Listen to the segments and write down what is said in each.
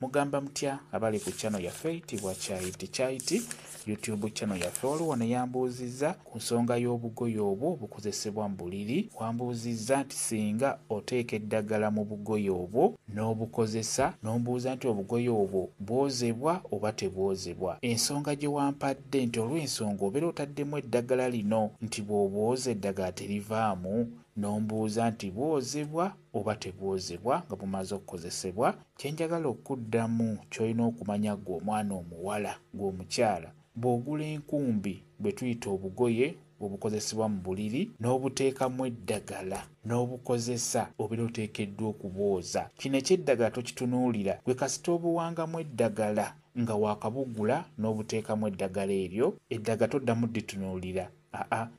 mugamba mutya abali ku channel yaffe eyitibwa Kyayiti YouTube channel yaffe. Waliwo ne yambuuzizza ku nsonga y'obugoye obwo bukozesebwa mu buliri. Wambuuzizza nti singa oteeka eddagala mu bugoye obwo n'obukozesa, n'ombuuza nti obugoye obwo bwozebwa oba tebwozebwa. Ensonga gye wampadde nti olw'ensonga obeera otaddemu eddagala lino nti bw'obwoza eddagala terivaamu, n'ombuuza nti bwozebwa oba tebwozebwa nga bumaze okukozesebwa. Kye njagala okuddamu ky'olina okumanya ggwe omwana omuwala gw'omukyala, bw'ogula enkumbi bwe tuyita obugoye obukozesebwa mu buliri n'obuteekamu eddagala n'obukozesa, obeera oteekeddwa okubwoza. Kino eky'eddagala tokitunuulira, gwe kasita obuwangamu eddagala nga waakabugula n'obuteekamu eddagala eryo, eddagala toddamu dditunuulira.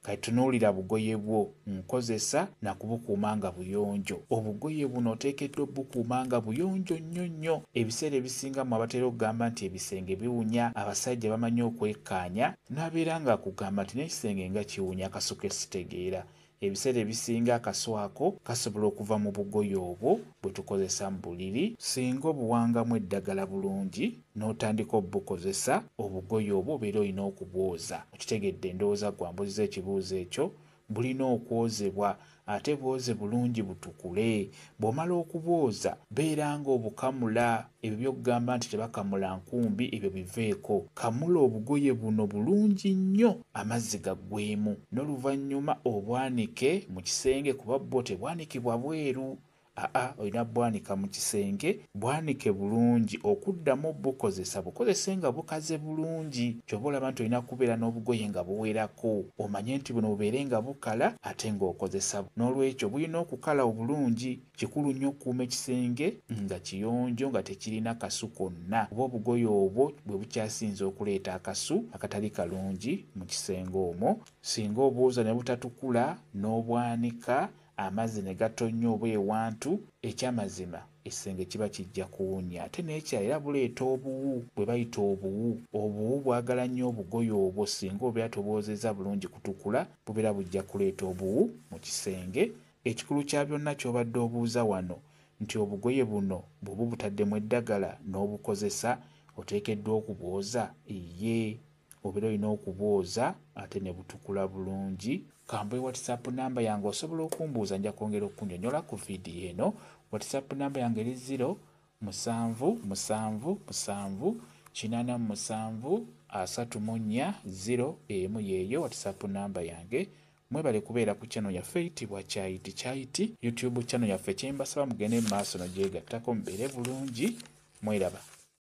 Katunuulira bugoye bwo nkozesa na kubukuuma nga buyonjo. Obugoye buno oteekeddwa obukuuma nga buyonjo nnyo. Ebiseera ebisinga mu abatera okugamba nti ebisenge biwunya, abasajja bamanyi okwekkaanya, n'abeera nga akugamba nti n'ekisenge nga kiwunya akasuke sitegeera. Ebiseera ebisinga akaso ako kasobola okuva mu bugoye obwo bwe tukozesa mu buliri. Singa obuwangamu eddagala bulungi n'otandika obukozesa, obugoye obwo obeera olina okubwoza. Okitegedde ndowooza gwambuziza ekibuuzo ekyo. Bulina okwozebwa, ate bwoze bulungi butukule. Bw'omala okubwoza beera nga obukamula. Ebyo by'okugamba nti tebakamula nkumbi, ebyo biveeko. Kamula obugoye buno bulungi nnyo, amazzi gaggwemu, n'oluvannyuma obwanike mu kisenge, kuba bwo tebwanikibwa bweru. Olina bwanika mu kisenge, bwanike bulungi. Okuddamu bukozesa, bukozese nga bukaze bulungi. Ky'oba olaba nti olina kubeera n'obugoye nga buwerako, omanye nti buno bubeere nga bukala ate ng'okozesa. N'olwekyo bulina okukala obulungi. Kikulu nnyo okukuuma ekisenge nga kiyonjo, nga tekirina kasu konna, oba obugoye obwo bwe bukyasinza okuleeta akasu akatali kalungi mu kisenge omwo. Singa obwoza ne butatukula n'obwanika, amazzi ne gatonnya oba ewantu, ekyamazima ekisenge kiba kijja kuwunya. Ate n'ekirala era buleeta obuwu, bwe bayita obuwu. Obuwu bwagala nnyo obugoye obwo. Singa obeera tobwozezza bulungi kutukula, bubeera bujja kuleeta obuwu mu kisenge. Ekikulu kya byonna ky'obadde obuuza wano nti obugoye buno bw'oba butaddemu eddagala n'obukozesa, oteekeddwa okubwoza. Obeera olina okubwoza ate ne butukula bulungi. Kambe WhatsApp namba yange osobola okumbuuza, nja kwongera okunnyonnyola ku vidiyo eno. WhatsApp namba yange eri 0777873401 yeeyo WhatsApp namba yange. Mwebale kubeera ku channel yaffe eyitibwa Kyayiti YouTube channel yaffe. Kye mbasaba mugende mu maaso n'ogyegattako mubeere bulungi. Mweraba.